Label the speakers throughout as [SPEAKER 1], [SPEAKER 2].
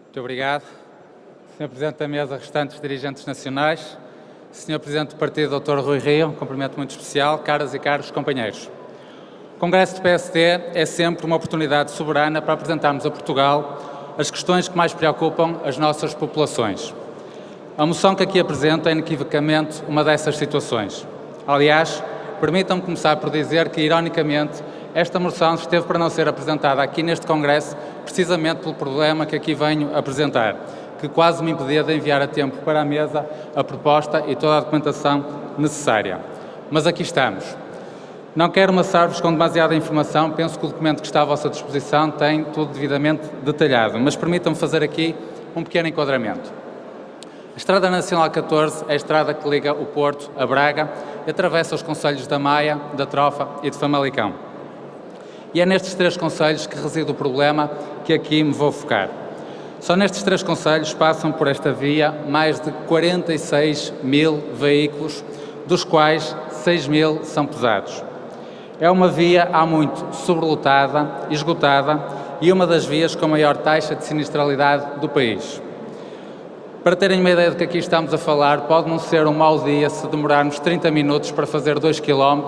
[SPEAKER 1] Muito obrigado. Sr. Presidente da Mesa, restantes dirigentes nacionais, Sr. Presidente do Partido, Dr. Rui Rio, um cumprimento muito especial, caras e caros companheiros. O Congresso do PSD é sempre uma oportunidade soberana para apresentarmos a Portugal as questões que mais preocupam as nossas populações. A moção que aqui apresento é inequivocamente uma dessas situações. Aliás, permitam-me começar por dizer que, ironicamente, esta moção esteve para não ser apresentada aqui neste Congresso precisamente pelo problema que aqui venho apresentar, que quase me impedia de enviar a tempo para a mesa a proposta e toda a documentação necessária. Mas aqui estamos. Não quero amassar-vos com demasiada informação, penso que o documento que está à vossa disposição tem tudo devidamente detalhado, mas permitam-me fazer aqui um pequeno enquadramento. A Estrada Nacional 14 é a estrada que liga o Porto a Braga e atravessa os concelhos da Maia, da Trofa e de Famalicão. E é nestes três concelhos que reside o problema que aqui me vou focar. Só nestes três concelhos passam por esta via mais de 46 mil veículos, dos quais 6 mil são pesados. É uma via há muito sobrelotada, esgotada e uma das vias com maior taxa de sinistralidade do país. Para terem uma ideia do que aqui estamos a falar, pode não ser um mau dia se demorarmos 30 minutos para fazer 2 km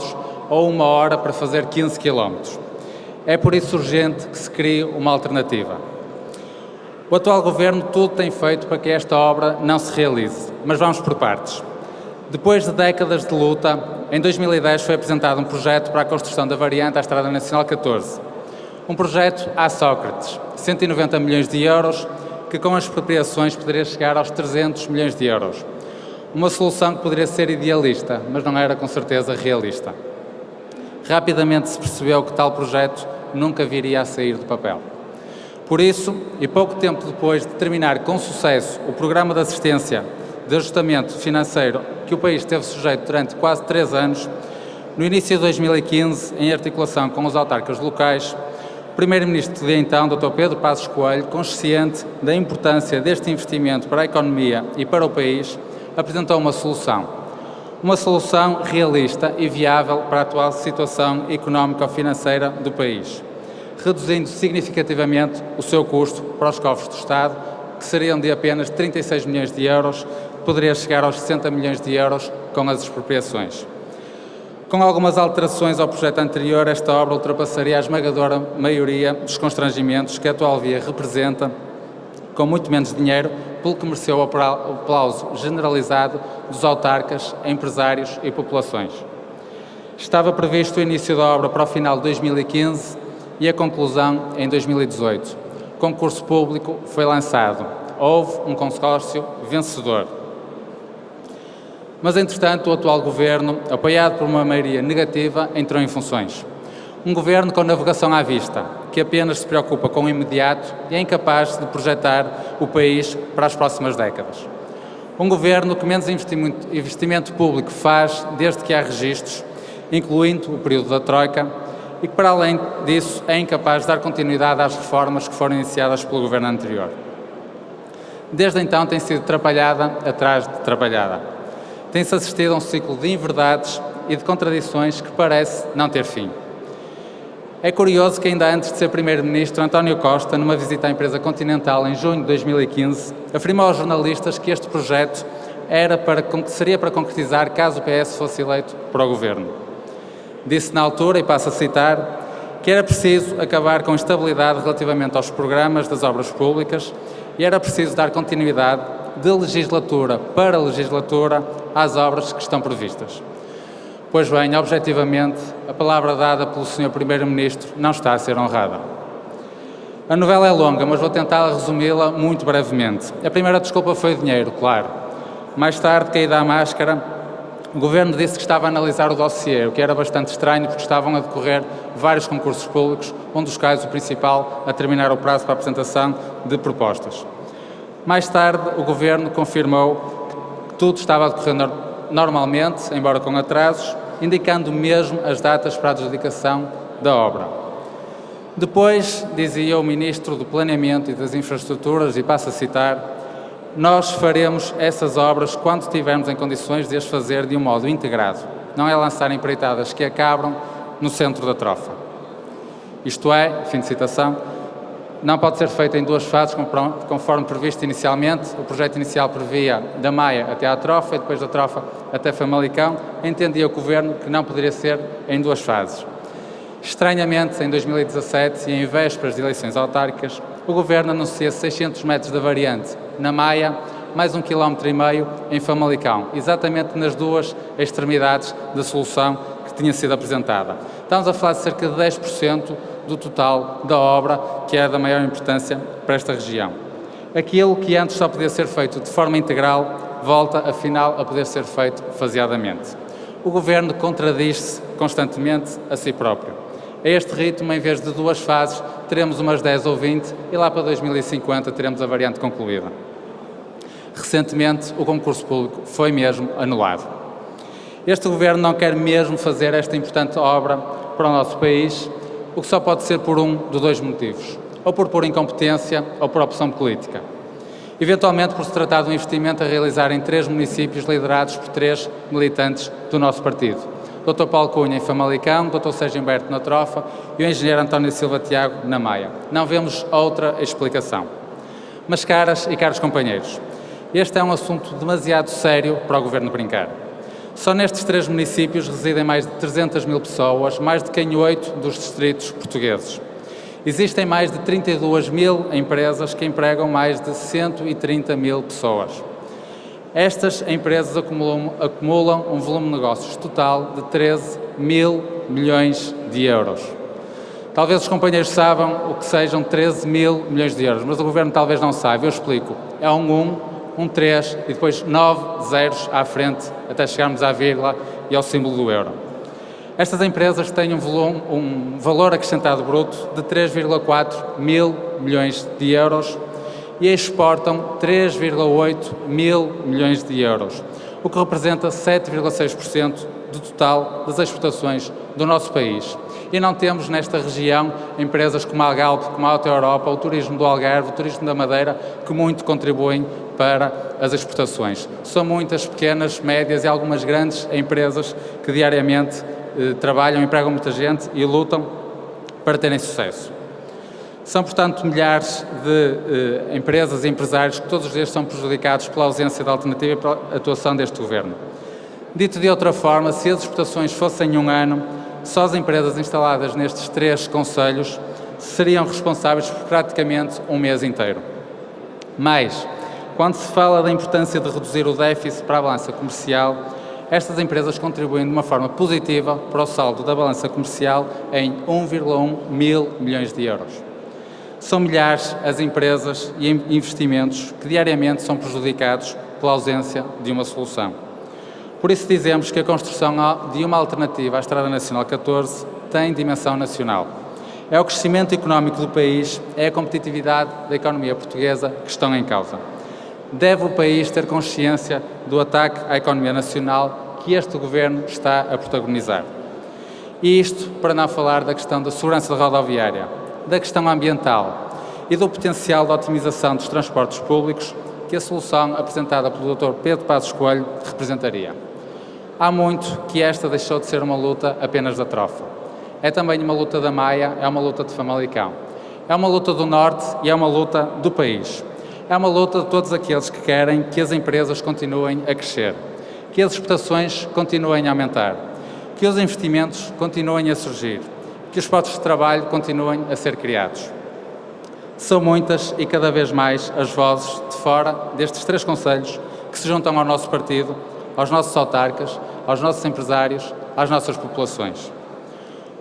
[SPEAKER 1] ou 1 hora para fazer 15 km. É por isso urgente que se crie uma alternativa. O atual Governo tudo tem feito para que esta obra não se realize, mas vamos por partes. Depois de décadas de luta, em 2010 foi apresentado um projeto para a construção da variante à Estrada Nacional 14. Um projeto à Sócrates, 190 milhões de euros, que com as expropriações poderia chegar aos 300 milhões de euros. Uma solução que poderia ser idealista, mas não era com certeza realista. Rapidamente se percebeu que tal projeto nunca viria a sair do papel. Por isso, e pouco tempo depois de terminar com sucesso o programa de assistência de ajustamento financeiro que o país esteve sujeito durante quase 3 anos, no início de 2015, em articulação com os autarcas locais, o Primeiro-Ministro de então, Dr. Pedro Passos Coelho, consciente da importância deste investimento para a economia e para o país, apresentou uma solução realista e viável para a atual situação económico-financeira do país, reduzindo significativamente o seu custo para os cofres do Estado, que seriam de apenas 36 milhões de euros, poderia chegar aos 60 milhões de euros com as expropriações. Com algumas alterações ao projeto anterior, esta obra ultrapassaria a esmagadora maioria dos constrangimentos que a atual via representa, com muito menos dinheiro, pelo que mereceu o aplauso generalizado dos autarcas, empresários e populações. Estava previsto o início da obra para o final de 2015 e a conclusão em 2018. O concurso público foi lançado. Houve um consórcio vencedor. Mas, entretanto, o atual Governo, apoiado por uma maioria negativa, entrou em funções. Um Governo com navegação à vista, que apenas se preocupa com o imediato e é incapaz de projetar o país para as próximas décadas. Um Governo que menos investimento público faz desde que há registros, incluindo o período da Troika, e que, para além disso, é incapaz de dar continuidade às reformas que foram iniciadas pelo Governo anterior. Desde então tem sido atrapalhada atrás de atrapalhada. Tem-se assistido a um ciclo de inverdades e de contradições que parece não ter fim. É curioso que ainda antes de ser Primeiro-Ministro, António Costa, numa visita à empresa Continental em junho de 2015, afirmou aos jornalistas que este projeto seria para concretizar caso o PS fosse eleito para o Governo. Disse na altura, e passo a citar, que era preciso acabar com a instabilidade relativamente aos programas das obras públicas e era preciso dar continuidade de legislatura para legislatura às obras que estão previstas. Pois bem, objetivamente, a palavra dada pelo Sr. Primeiro-Ministro não está a ser honrada. A novela é longa, mas vou tentar resumi-la muito brevemente. A primeira desculpa foi o dinheiro, claro. Mais tarde, caída a máscara, o Governo disse que estava a analisar o dossiê, o que era bastante estranho porque estavam a decorrer vários concursos públicos, um dos quais o principal a terminar o prazo para a apresentação de propostas. Mais tarde, o Governo confirmou que tudo estava a decorrer normalmente, embora com atrasos, indicando mesmo as datas para a adjudicação da obra. Depois, dizia o Ministro do Planeamento e das Infraestruturas, e passo a citar, nós faremos essas obras quando estivermos em condições de as fazer de um modo integrado, não é lançar empreitadas que acabam no centro da trofa. Isto é, fim de citação, não pode ser feito em duas fases, conforme previsto inicialmente. O projeto inicial previa da Maia até à Trofa e depois da Trofa até Famalicão. Entendia o Governo que não poderia ser em duas fases. Estranhamente, em 2017 e em vésperas de eleições autárquicas, o Governo anuncia 600 metros da variante na Maia, mais 1,5 km em Famalicão, exatamente nas duas extremidades da solução que tinha sido apresentada. Estamos a falar de cerca de 10% do total da obra, que é da maior importância para esta região. Aquilo que antes só podia ser feito de forma integral, volta, afinal, a poder ser feito faseadamente. O Governo contradiz-se constantemente a si próprio. A este ritmo, em vez de duas fases, teremos umas 10 ou 20 e lá para 2050 teremos a variante concluída. Recentemente, o concurso público foi mesmo anulado. Este Governo não quer mesmo fazer esta importante obra para o nosso país, o que só pode ser por um de dois motivos, ou por pura incompetência ou por opção política. Eventualmente por se tratar de um investimento a realizar em 3 municípios liderados por 3 militantes do nosso partido. Dr. Paulo Cunha em Famalicão, Dr. Sérgio Humberto na Trofa e o engenheiro António Silva Tiago na Maia. Não vemos outra explicação. Mas caras e caros companheiros, este é um assunto demasiado sério para o Governo brincar. Só nestes 3 municípios residem mais de 300 mil pessoas, mais de que em 8 dos distritos portugueses. Existem mais de 32 mil empresas que empregam mais de 130 mil pessoas. Estas empresas acumulam um volume de negócios total de 13 mil milhões de euros. Talvez os companheiros saibam o que sejam 13 mil milhões de euros, mas o Governo talvez não saiba. Eu explico. É um 3 e depois 9 zeros à frente, até chegarmos à vírgula e ao símbolo do euro. Estas empresas têm um valor acrescentado bruto de 3,4 mil milhões de euros e exportam 3,8 mil milhões de euros, o que representa 7,6% do total das exportações do nosso país. E não temos nesta região empresas como a Algalp, como a Auto Europa, o turismo do Algarve, o turismo da Madeira, que muito contribuem para as exportações. São muitas pequenas, médias e algumas grandes empresas que diariamente trabalham, empregam muita gente e lutam para terem sucesso. São, portanto, milhares de empresas e empresários que todos os dias são prejudicados pela ausência de alternativa e pela atuação deste Governo. Dito de outra forma, se as exportações fossem um ano, só as empresas instaladas nestes 3 concelhos seriam responsáveis por praticamente um mês inteiro. Mas, quando se fala da importância de reduzir o déficit para a balança comercial, estas empresas contribuem de uma forma positiva para o saldo da balança comercial em 1,1 mil milhões de euros. São milhares as empresas e investimentos que diariamente são prejudicados pela ausência de uma solução. Por isso dizemos que a construção de uma alternativa à Estrada Nacional 14 tem dimensão nacional. É o crescimento económico do país, é a competitividade da economia portuguesa que estão em causa. Deve o país ter consciência do ataque à economia nacional que este Governo está a protagonizar. E isto para não falar da questão da segurança rodoviária, da questão ambiental e do potencial de otimização dos transportes públicos que a solução apresentada pelo Dr. Pedro Passos Coelho representaria. Há muito que esta deixou de ser uma luta apenas da Trofa. É também uma luta da Maia, é uma luta de Famalicão. É uma luta do Norte e é uma luta do país. É uma luta de todos aqueles que querem que as empresas continuem a crescer, que as exportações continuem a aumentar, que os investimentos continuem a surgir, que os postos de trabalho continuem a ser criados. São muitas e cada vez mais as vozes de fora destes 3 concelhos que se juntam ao nosso partido, aos nossos autarcas, aos nossos empresários, às nossas populações.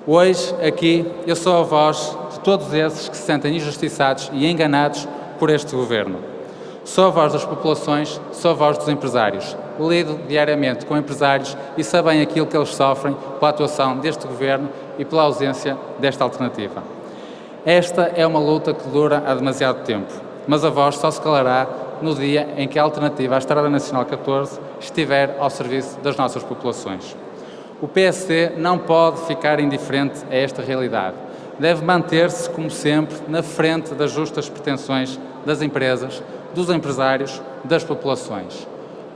[SPEAKER 1] Hoje, aqui, eu sou a voz de todos esses que se sentem injustiçados e enganados por este Governo. Sou a voz das populações, sou a voz dos empresários. Lido diariamente com empresários e sei bem aquilo que eles sofrem pela atuação deste Governo e pela ausência desta alternativa. Esta é uma luta que dura há demasiado tempo, mas a voz só se calará no dia em que a alternativa à Estrada Nacional 14 estiver ao serviço das nossas populações. O PSD não pode ficar indiferente a esta realidade. Deve manter-se, como sempre, na frente das justas pretensões das empresas, dos empresários, das populações.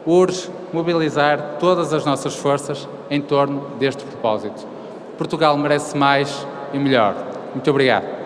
[SPEAKER 1] Urge mobilizar todas as nossas forças em torno deste propósito. Portugal merece mais e melhor. Muito obrigado.